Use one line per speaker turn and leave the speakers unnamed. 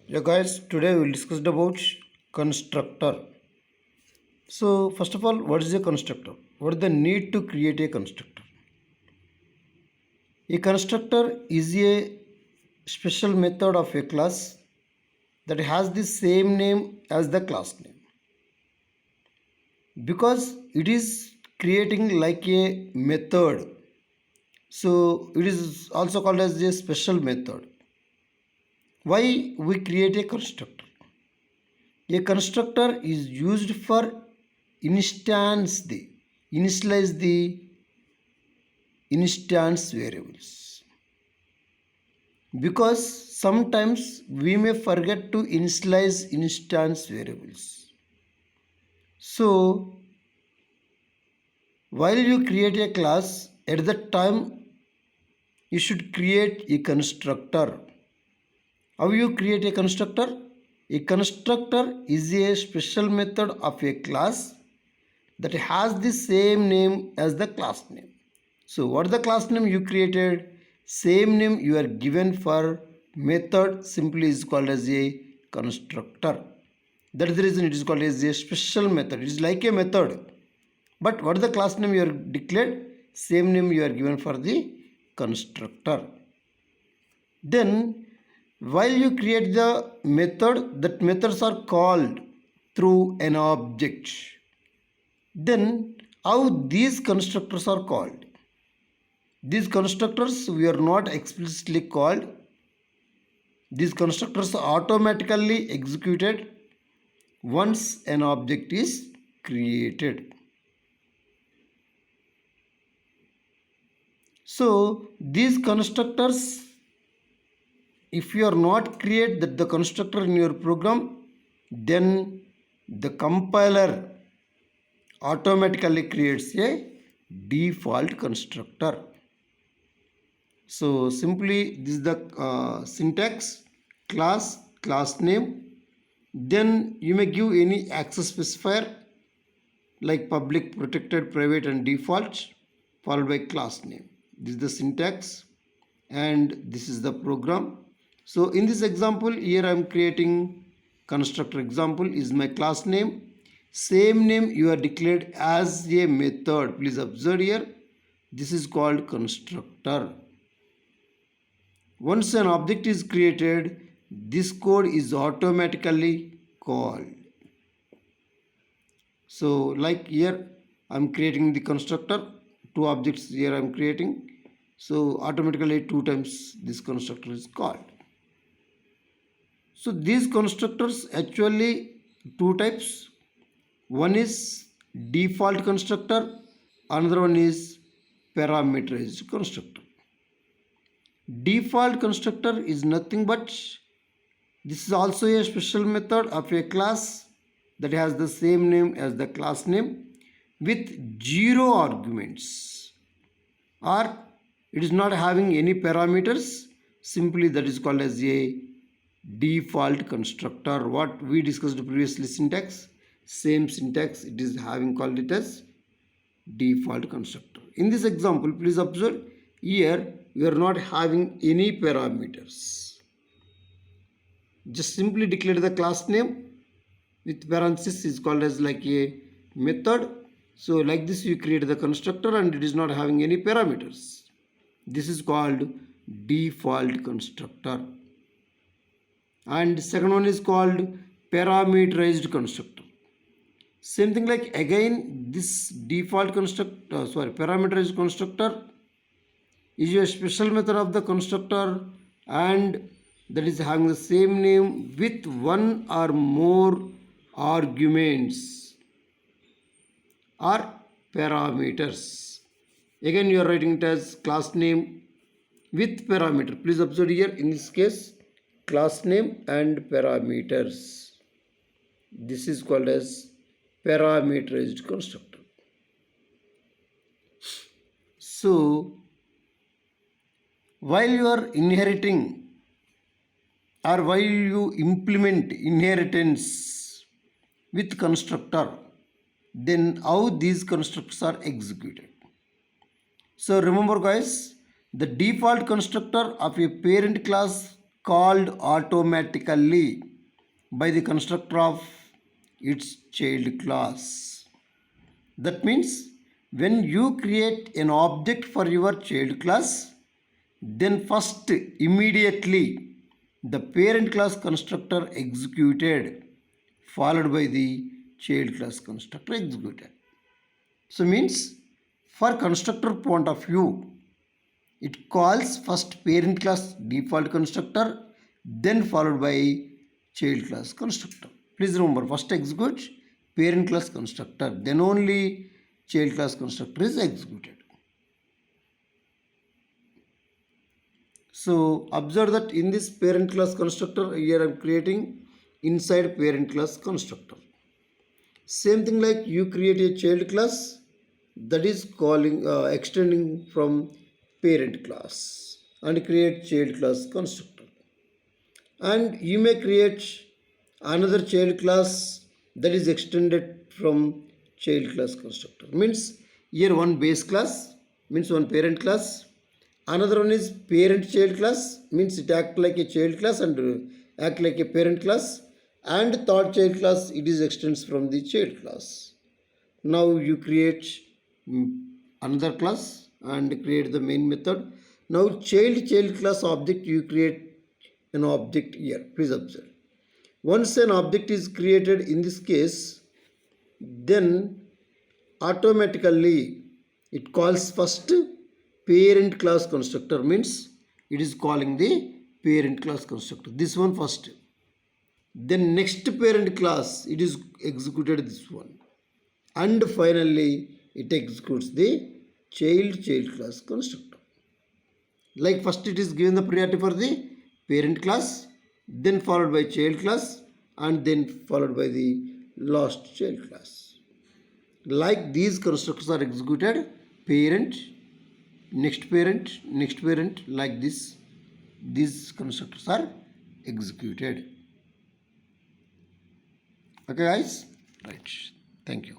Yeah, guys, today we'll discuss about constructor. So, first of all, what is a constructor? What is the need to create a constructor? A constructor is a special method of a class that has the same name as the class name because it is creating like a method. So, it is also called as a special method. Why we create a constructor? A constructor is used for initialize the instance variables because sometimes we may forget to initialize instance variables. So while you create a class, at that time you should create a constructor. How you create a constructor? A constructor is a special method of a class that has the same name as the class name. So what is the class name you created? Same name you are given for method simply is called as a constructor. That is the reason it is called as a special method. It is like a method. But what is the class name you are declared? Same name you are given for the constructor. Then while you create the method, that methods are called through an object. Then how these constructors are called? These constructors we are not explicitly called. These constructors are automatically executed once an object is created. So these constructors, if you are not create the constructor in your program, then the compiler automatically creates a default constructor. So simply this is the syntax: class name. Then you may give any access specifier like public, protected, private and default followed by class name. This is the syntax and this is the program. So in this example here I am creating constructor. Example is my class name. Same name you are declared as a method. Please observe here. This is called constructor. Once an object is created, this code is automatically called. So like here I am creating the constructor, two objects here I am creating. So automatically two times this constructor is called. So these constructors actually two types. One is default constructor, another one is parameterized constructor. Default constructor is nothing but this is also a special method of a class that has the same name as the class name with zero arguments, or it is not having any parameters. Simply that is called as a default constructor. What we discussed previously, syntax, same syntax it is having, called it as default constructor. In this example, please observe here we are not having any parameters. Just simply declare the class name with parenthesis is called as like a method. So like this you create the constructor and it is not having any parameters. This is called default constructor. And second one is called parameterized constructor. Same thing, like again this default constructor, parameterized constructor is a special method of the constructor and that is having the same name with one or more arguments or parameters. Again you are writing it as class name with parameter. Please observe here in this case class name and parameters. This is called as parameterized constructor. So while you are inheriting or while you implement inheritance with constructor, then how these constructors are executed. So remember guys, the default constructor of a parent class called automatically by the constructor of its child class. That means when you create an object for your child class, then first immediately the parent class constructor executed, followed by the child class constructor executed. So means for constructor point of view, it calls first parent class default constructor, then followed by child class constructor. Please remember, first execute parent class constructor, then only child class constructor is executed. So observe that in this parent class constructor, here I am creating inside parent class constructor. Same thing like you create a child class, that is calling extending from parent class, and create child class constructor. And you may create another child class that is extended from child class constructor. Means here one base class, means one parent class. Another one is parent child class, means it act like a child class and act like a parent class. And third child class, it is extends from the child class. Now you create another class and create the main method. Now child class object, you create an object here. Please observe. Once an object is created in this case, then automatically it calls first parent class constructor, means it is calling the parent class constructor. This one first. Then next parent class, it is executed this one. And finally it executes the child class constructor. Like first it is given the priority for the parent class, then followed by child class, and then followed by the last child class. Like these constructors are executed, parent, next parent, like this, these constructors are executed. Okay guys, right, thank you.